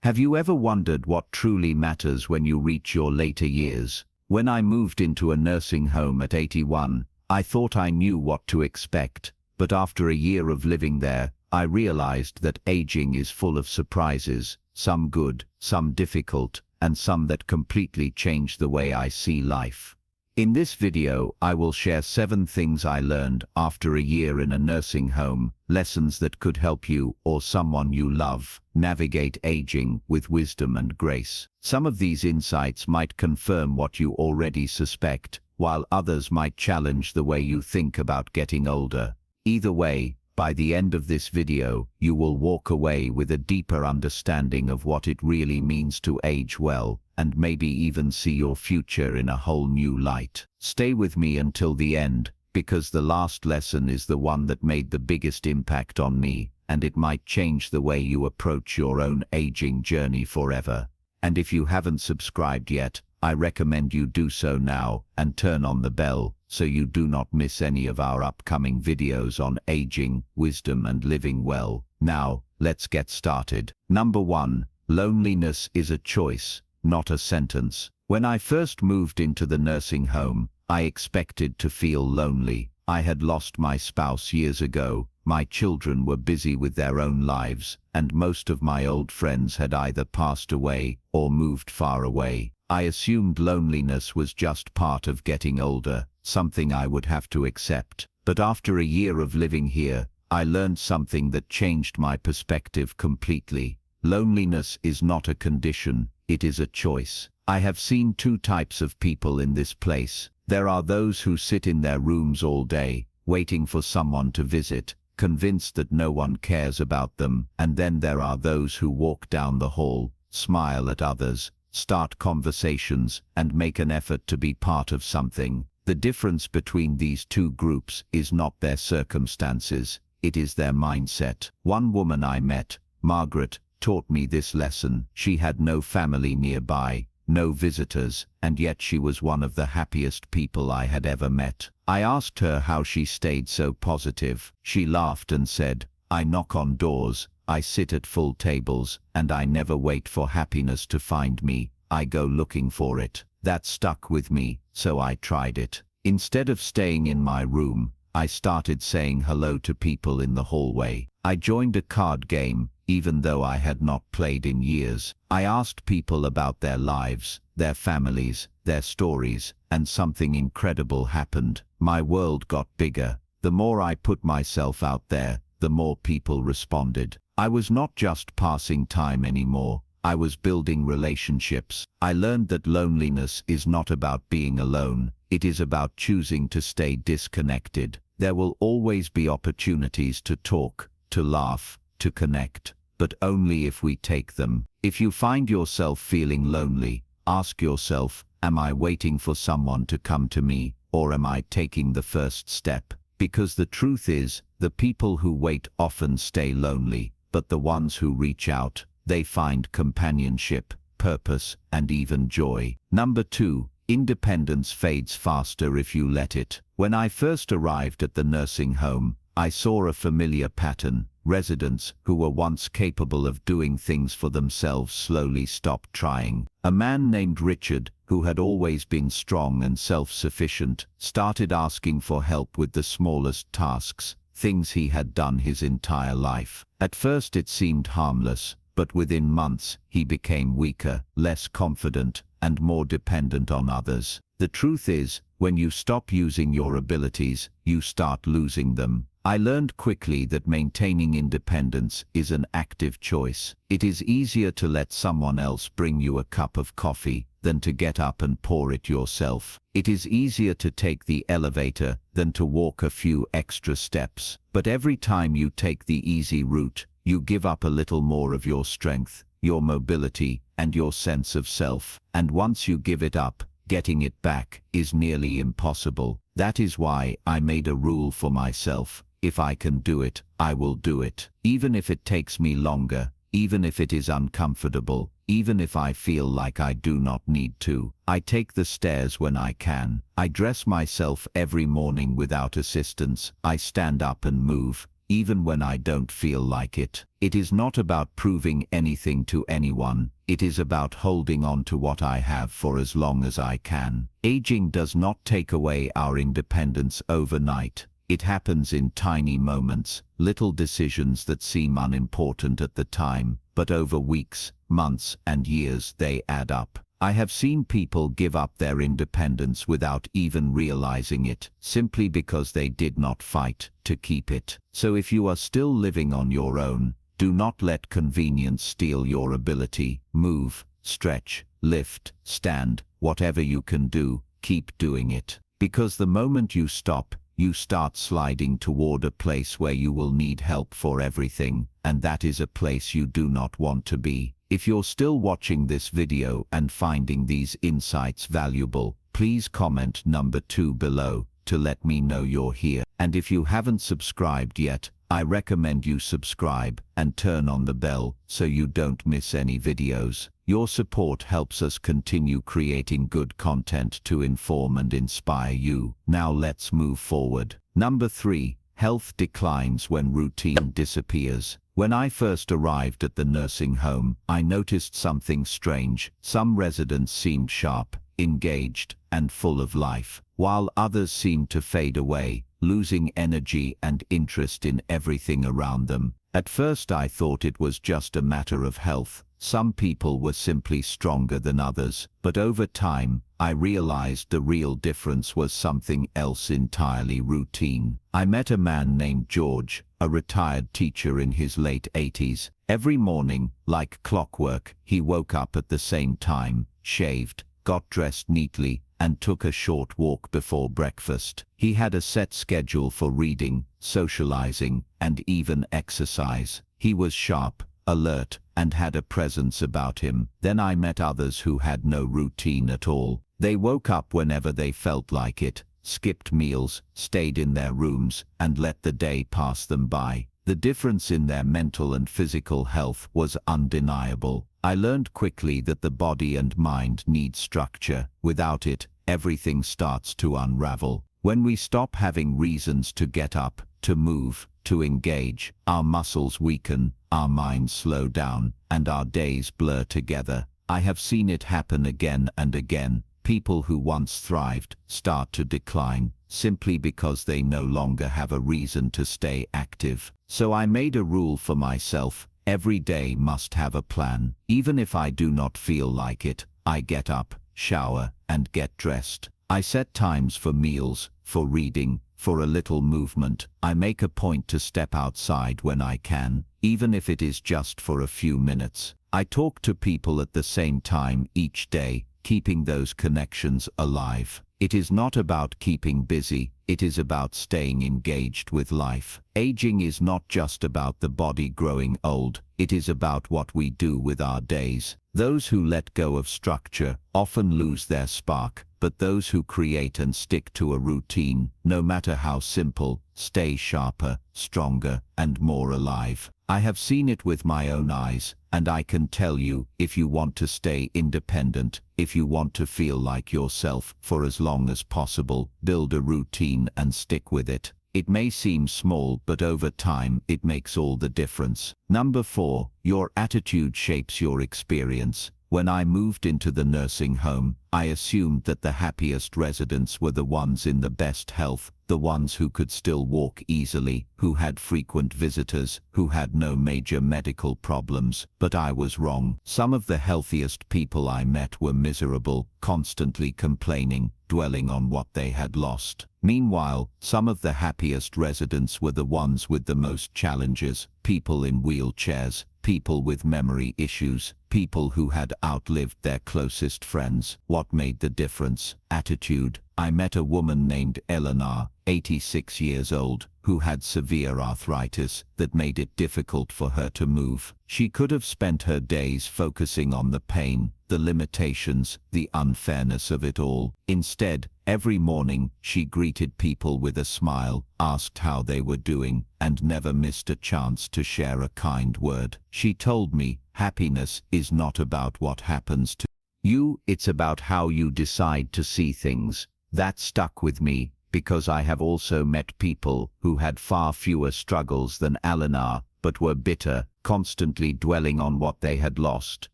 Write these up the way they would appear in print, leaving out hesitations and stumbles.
Have you ever wondered what truly matters when you reach your later years? When I moved into a nursing home at 81, I thought I knew what to expect, but after a year of living there, I realized that aging is full of surprises, some good, some difficult, and some that completely change the way I see life. In this video, I will share 7 things I learned after a year in a nursing home, lessons that could help you or someone you love navigate aging with wisdom and grace. Some of these insights might confirm what you already suspect, while others might challenge the way you think about getting older. Either way, by the end of this video, you will walk away with a deeper understanding of what it really means to age well, and maybe even see your future in a whole new light. Stay with me until the end, because the last lesson is the one that made the biggest impact on me, and it might change the way you approach your own aging journey forever. And if you haven't subscribed yet, I recommend you do so now and turn on the bell so you do not miss any of our upcoming videos on aging, wisdom, and living well. Now, let's get started. Number 1. Loneliness is a choice, not a sentence. When I first moved into the nursing home, I expected to feel lonely. I had lost my spouse years ago, my children were busy with their own lives, and most of my old friends had either passed away or moved far away. I assumed loneliness was just part of getting older, something I would have to accept. But after a year of living here, I learned something that changed my perspective completely. Loneliness is not a condition, it is a choice. I have seen 2 types of people in this place. There are those who sit in their rooms all day, waiting for someone to visit, convinced that no one cares about them, and then there are those who walk down the hall, smile at others, start conversations, and make an effort to be part of something. The difference between these 2 groups is not their circumstances, it is their mindset. One woman I met, Margaret, taught me this lesson. She had no family nearby, no visitors, and yet she was one of the happiest people I had ever met. I asked her how she stayed so positive. She laughed and said, "I knock on doors, I sit at full tables, and I never wait for happiness to find me, I go looking for it." That stuck with me, so I tried it. Instead of staying in my room, I started saying hello to people in the hallway. I joined a card game, even though I had not played in years. I asked people about their lives, their families, their stories, and something incredible happened. My world got bigger. The more I put myself out there, the more people responded. I was not just passing time anymore, I was building relationships. I learned that loneliness is not about being alone, it is about choosing to stay disconnected. There will always be opportunities to talk, to laugh, to connect, but only if we take them. If you find yourself feeling lonely, ask yourself, am I waiting for someone to come to me, or am I taking the first step? Because the truth is, the people who wait often stay lonely, but the ones who reach out, they find companionship, purpose, and even joy. Number 2. Independence fades faster if you let it. When I first arrived at the nursing home, I saw a familiar pattern. Residents who were once capable of doing things for themselves slowly stopped trying. A man named Richard, who had always been strong and self-sufficient, started asking for help with the smallest tasks, things he had done his entire life. At first it seemed harmless, but within months he became weaker, less confident, and more dependent on others. The truth is, when you stop using your abilities, you start losing them. I learned quickly that maintaining independence is an active choice. It is easier to let someone else bring you a cup of coffee than to get up and pour it yourself. It is easier to take the elevator than to walk a few extra steps. But every time you take the easy route, you give up a little more of your strength, your mobility, and your sense of self. And once you give it up, getting it back is nearly impossible. That is why I made a rule for myself. If I can do it, I will do it. Even if it takes me longer, even if it is uncomfortable, even if I feel like I do not need to. I take the stairs when I can. I dress myself every morning without assistance. I stand up and move, even when I don't feel like it. It is not about proving anything to anyone. It is about holding on to what I have for as long as I can. Aging does not take away our independence overnight. It happens in tiny moments, little decisions that seem unimportant at the time, but over weeks, months, and years they add up. I have seen people give up their independence without even realizing it, simply because they did not fight to keep it. So if you are still living on your own, do not let convenience steal your ability. Move, stretch, lift, stand, whatever you can do, keep doing it. Because the moment you stop, you start sliding toward a place where you will need help for everything, and that is a place you do not want to be. If you're still watching this video and finding these insights valuable, please comment number 2 below to let me know you're here. And if you haven't subscribed yet, I recommend you subscribe and turn on the bell so you don't miss any videos. Your support helps us continue creating good content to inform and inspire you. Now let's move forward. Number 3. Health declines when routine disappears. When I first arrived at the nursing home, I noticed something strange. Some residents seemed sharp, engaged, and full of life, while others seemed to fade away, losing energy and interest in everything around them. At first I thought it was just a matter of health. Some people were simply stronger than others, but over time, I realized the real difference was something else entirely: routine. I met a man named George, a retired teacher in his late 80s. Every morning, like clockwork, he woke up at the same time, shaved, got dressed neatly, and took a short walk before breakfast. He had a set schedule for reading, socializing, and even exercise. He was sharp, alert, and had a presence about him. Then I met others who had no routine at all. They woke up whenever they felt like it, skipped meals, stayed in their rooms, and let the day pass them by. The difference in their mental and physical health was undeniable. I learned quickly that the body and mind need structure. Without it, everything starts to unravel. When we stop having reasons to get up, to move, to engage, our muscles weaken, our minds slow down, and our days blur together. I have seen it happen again and again. People who once thrived start to decline, simply because they no longer have a reason to stay active. So I made a rule for myself: every day must have a plan. Even if I do not feel like it, I get up, shower, and get dressed. I set times for meals, for reading, for a little movement. I make a point to step outside when I can, even if it is just for a few minutes. I talk to people at the same time each day, keeping those connections alive. It is not about keeping busy, it is about staying engaged with life. Aging is not just about the body growing old, it is about what we do with our days. Those who let go of structure often lose their spark, but those who create and stick to a routine, no matter how simple, stay sharper, stronger, and more alive. I have seen it with my own eyes, and I can tell you, if you want to stay independent, if you want to feel like yourself for as long as possible, build a routine and stick with it. It may seem small, but over time, it makes all the difference. Number 4, your attitude shapes your experience. When I moved into the nursing home, I assumed that the happiest residents were the ones in the best health, the ones who could still walk easily, who had frequent visitors, who had no major medical problems. But I was wrong. Some of the healthiest people I met were miserable, constantly complaining, dwelling on what they had lost. Meanwhile, some of the happiest residents were the ones with the most challenges: people in wheelchairs, people with memory issues, people who had outlived their closest friends. What made the difference? Attitude. I met a woman named Eleanor, 86 years old, who had severe arthritis that made it difficult for her to move. She could have spent her days focusing on the pain, the limitations, the unfairness of it all. Instead, every morning, she greeted people with a smile, asked how they were doing, and never missed a chance to share a kind word. She told me, happiness is not about what happens to you, it's about how you decide to see things. That stuck with me, because I have also met people who had far fewer struggles than Eleanor, but were bitter, constantly dwelling on what they had lost,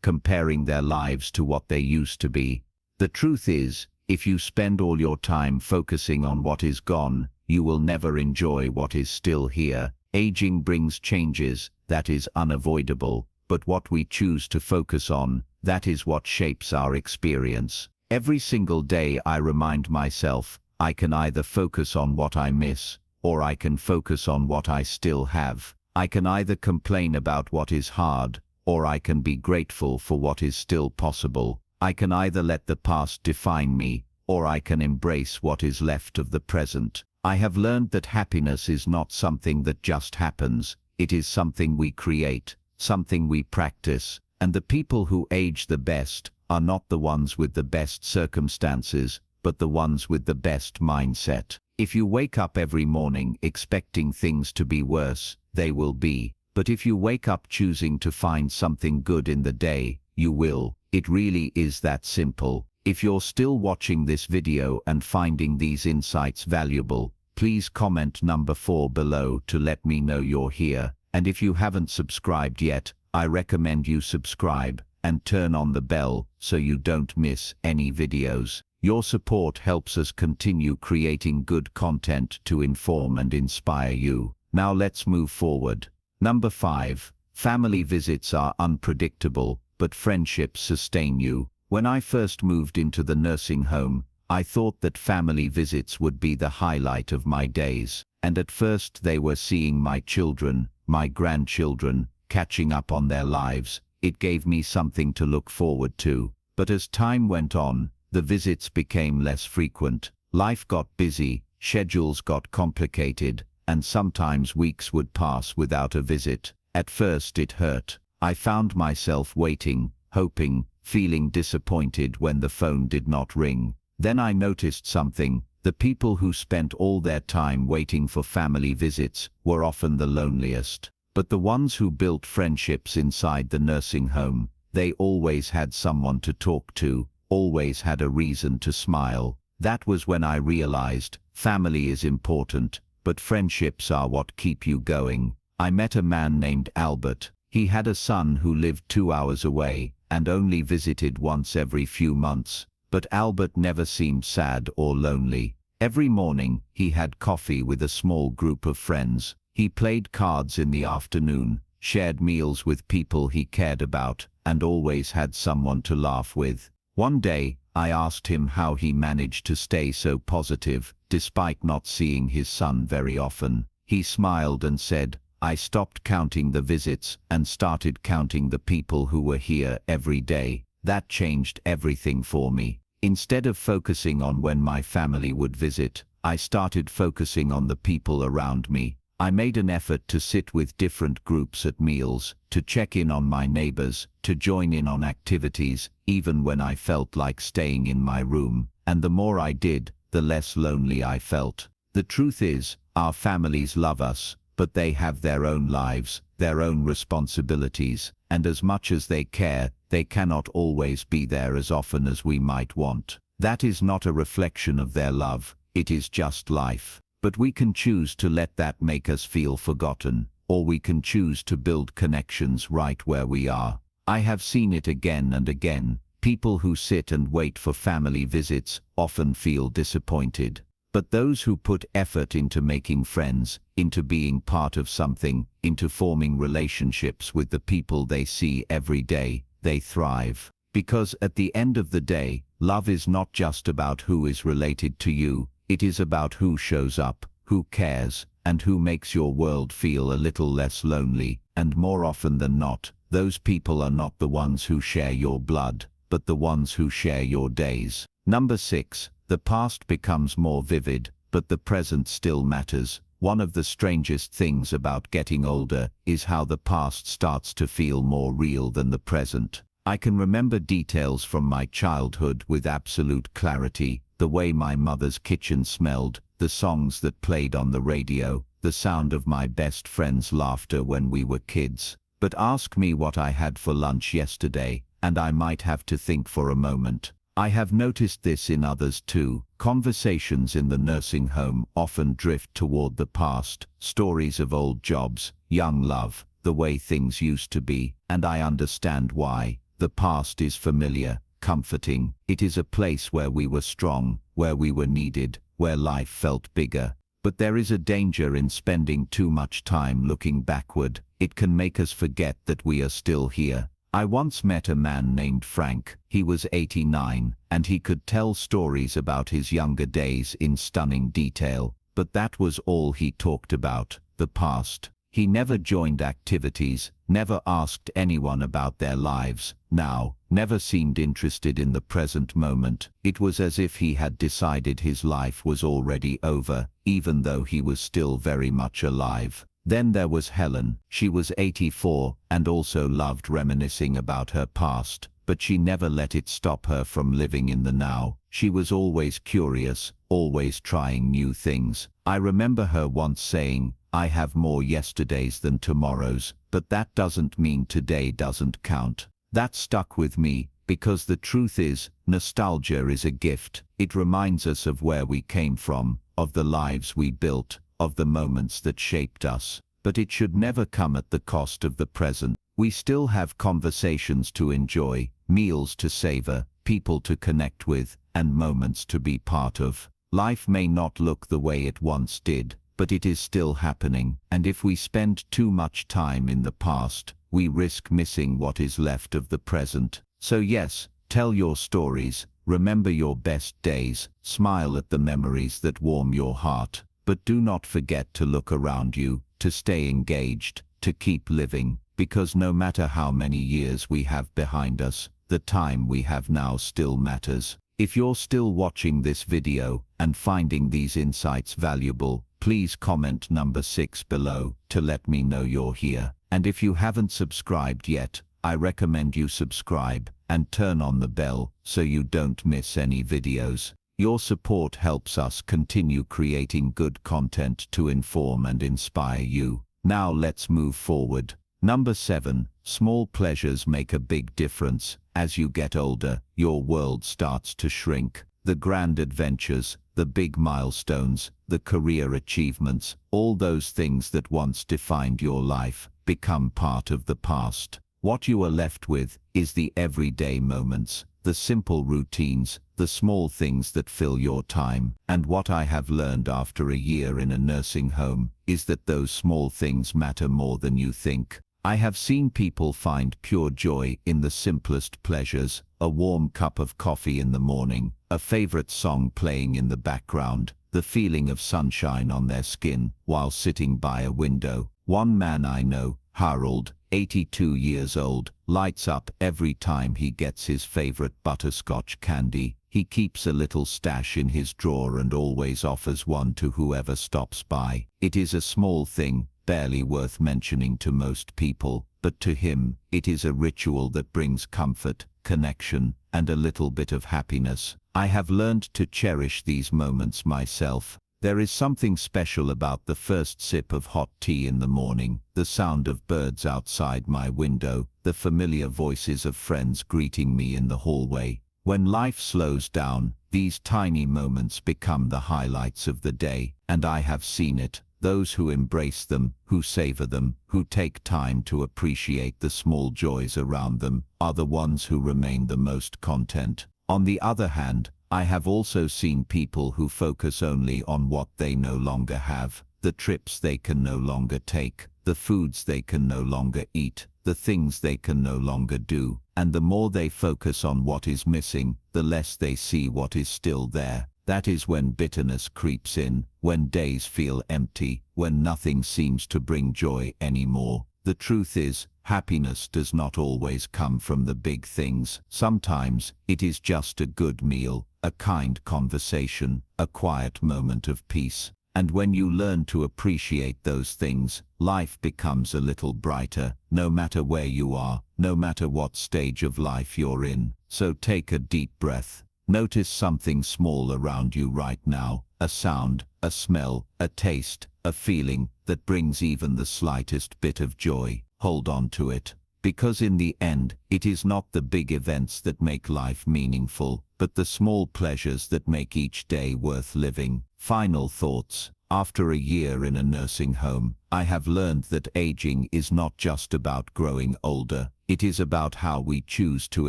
comparing their lives to what they used to be. The truth is, if you spend all your time focusing on what is gone, you will never enjoy what is still here. Aging brings changes, that is unavoidable, but what we choose to focus on, that is what shapes our experience. Every single day I remind myself, I can either focus on what I miss, or I can focus on what I still have. I can either complain about what is hard, or I can be grateful for what is still possible. I can either let the past define me, or I can embrace what is left of the present. I have learned that happiness is not something that just happens. It is something we create, something we practice, and the people who age the best are not the ones with the best circumstances, but the ones with the best mindset. If you wake up every morning expecting things to be worse, they will be. But if you wake up choosing to find something good in the day, you will. It really is that simple. If you're still watching this video and finding these insights valuable, please comment number 4 below to let me know you're here. And if you haven't subscribed yet, I recommend you subscribe and turn on the bell so you don't miss any videos. Your support helps us continue creating good content to inform and inspire you. Now let's move forward. Number 5. Family visits are unpredictable, but friendships sustain you. When I first moved into the nursing home, I thought that family visits would be the highlight of my days. And at first they were seeing my children, my grandchildren, catching up on their lives. It gave me something to look forward to. But as time went on, the visits became less frequent. Life got busy, schedules got complicated, and sometimes weeks would pass without a visit. At first it hurt. I found myself waiting, hoping, feeling disappointed when the phone did not ring. Then I noticed something. The people who spent all their time waiting for family visits were often the loneliest. But the ones who built friendships inside the nursing home, they always had someone to talk to, always had a reason to smile. That was when I realized, family is important, but friendships are what keep you going. I met a man named Albert. He had a son who lived 2 hours away, and only visited once every few months. But Albert never seemed sad or lonely. Every morning, he had coffee with a small group of friends. He played cards in the afternoon, shared meals with people he cared about, and always had someone to laugh with. One day, I asked him how he managed to stay so positive, despite not seeing his son very often. He smiled and said, "I stopped counting the visits and started counting the people who were here every day. That changed everything for me. Instead of focusing on when my family would visit, I started focusing on the people around me. I made an effort to sit with different groups at meals, to check in on my neighbors, to join in on activities, even when I felt like staying in my room. And the more I did, the less lonely I felt." The truth is, our families love us, but they have their own lives, their own responsibilities, and as much as they care, they cannot always be there as often as we might want. That is not a reflection of their love, it is just life. But we can choose to let that make us feel forgotten, or we can choose to build connections right where we are. I have seen it again and again. People who sit and wait for family visits often feel disappointed. But those who put effort into making friends, into being part of something, into forming relationships with the people they see every day, they thrive. Because at the end of the day, love is not just about who is related to you, it is about who shows up, who cares, and who makes your world feel a little less lonely. And more often than not, those people are not the ones who share your blood, but the ones who share your days. Number 6. The past becomes more vivid, but the present still matters. One of the strangest things about getting older is how the past starts to feel more real than the present. I can remember details from my childhood with absolute clarity. The way my mother's kitchen smelled, the songs that played on the radio, the sound of my best friend's laughter when we were kids. But ask me what I had for lunch yesterday, and I might have to think for a moment. I have noticed this in others too. Conversations in the nursing home often drift toward the past, stories of old jobs, young love, the way things used to be, and I understand why. The past is familiar, comforting. It is a place where we were strong, where we were needed, where life felt bigger. But there is a danger in spending too much time looking backward. It can make us forget that we are still here. I once met a man named Frank. He was 89, and he could tell stories about his younger days in stunning detail. But that was all he talked about, the past. He never joined activities, never asked anyone about their lives, never seemed interested in the present moment. It was as if he had decided his life was already over, even though he was still very much alive. Then there was Helen. She was 84 and also loved reminiscing about her past, but she never let it stop her from living in the now. She was always curious, always trying new things. I remember her once saying, "I have more yesterdays than tomorrows, but that doesn't mean today doesn't count." That stuck with me, because the truth is, nostalgia is a gift. It reminds us of where we came from, of the lives we built, of the moments that shaped us. But it should never come at the cost of the present. We still have conversations to enjoy, meals to savor, people to connect with, and moments to be part of. Life may not look the way it once did, but it is still happening, and if we spend too much time in the past, we risk missing what is left of the present. So yes, tell your stories, remember your best days, smile at the memories that warm your heart, but do not forget to look around you, to stay engaged, to keep living, because no matter how many years we have behind us, the time we have now still matters. If you're still watching this video and finding these insights valuable, please comment number 6 below to let me know you're here. And if you haven't subscribed yet, I recommend you subscribe and turn on the bell so you don't miss any videos. Your support helps us continue creating good content to inform and inspire you. Now let's move forward. Number 7. Small pleasures make a big difference. As you get older, your world starts to shrink. The grand adventures, the big milestones, the career achievements, all those things that once defined your life, become part of the past. What you are left with is the everyday moments, the simple routines, the small things that fill your time. And what I have learned after a year in a nursing home is that those small things matter more than you think. I have seen people find pure joy in the simplest pleasures: a warm cup of coffee in the morning, a favorite song playing in the background, the feeling of sunshine on their skin while sitting by a window. One man I know, Harold, 82 years old, lights up every time he gets his favorite butterscotch candy. He keeps a little stash in his drawer and always offers one to whoever stops by. It is a small thing, barely worth mentioning to most people, but to him, it is a ritual that brings comfort, connection, and a little bit of happiness. I have learned to cherish these moments myself. There is something special about the first sip of hot tea in the morning, the sound of birds outside my window, the familiar voices of friends greeting me in the hallway. When life slows down, these tiny moments become the highlights of the day, and I have seen it. Those who embrace them, who savor them, who take time to appreciate the small joys around them, are the ones who remain the most content. On the other hand, I have also seen people who focus only on what they no longer have, the trips they can no longer take, the foods they can no longer eat, the things they can no longer do, and the more they focus on what is missing, the less they see what is still there. That is when bitterness creeps in, when days feel empty, when nothing seems to bring joy anymore. The truth is, happiness does not always come from the big things. Sometimes, it is just a good meal, a kind conversation, a quiet moment of peace. And when you learn to appreciate those things, life becomes a little brighter, no matter where you are, no matter what stage of life you're in. So take a deep breath. Notice something small around you right now, a sound, a smell, a taste, a feeling that brings even the slightest bit of joy. Hold on to it. Because in the end, it is not the big events that make life meaningful, but the small pleasures that make each day worth living. Final thoughts. After a year in a nursing home, I have learned that aging is not just about growing older. It is about how we choose to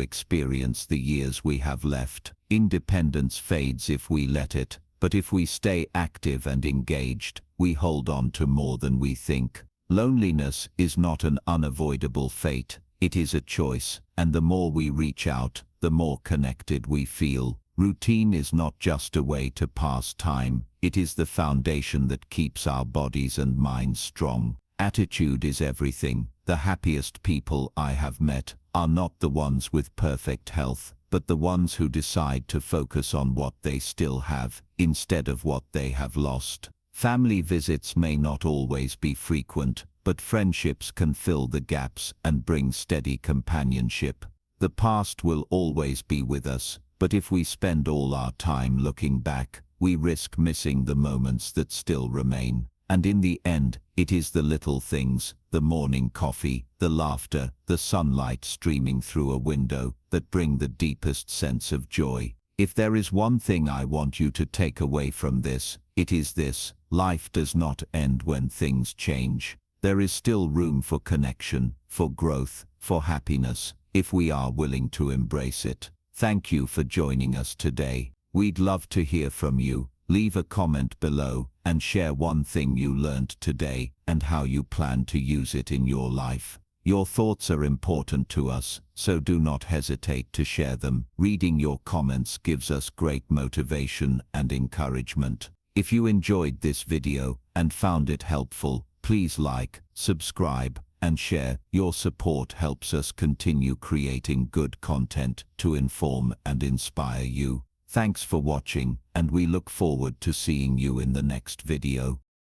experience the years we have left. Independence fades if we let it, but if we stay active and engaged, we hold on to more than we think. Loneliness is not an unavoidable fate. It is a choice, and the more we reach out, the more connected we feel. Routine is not just a way to pass time. It is the foundation that keeps our bodies and minds strong. Attitude is everything. The happiest people I have met are not the ones with perfect health, but the ones who decide to focus on what they still have, instead of what they have lost. Family visits may not always be frequent, but friendships can fill the gaps and bring steady companionship. The past will always be with us, but if we spend all our time looking back, we risk missing the moments that still remain. And in the end, it is the little things, the morning coffee, the laughter, the sunlight streaming through a window, that bring the deepest sense of joy. If there is one thing I want you to take away from this, it is this: life does not end when things change. There is still room for connection, for growth, for happiness, if we are willing to embrace it. Thank you for joining us today. We'd love to hear from you. Leave a comment below and share one thing you learned today and how you plan to use it in your life. Your thoughts are important to us, so do not hesitate to share them. Reading your comments gives us great motivation and encouragement. If you enjoyed this video and found it helpful, please like, subscribe, and share. Your support helps us continue creating good content to inform and inspire you. Thanks for watching, and we look forward to seeing you in the next video.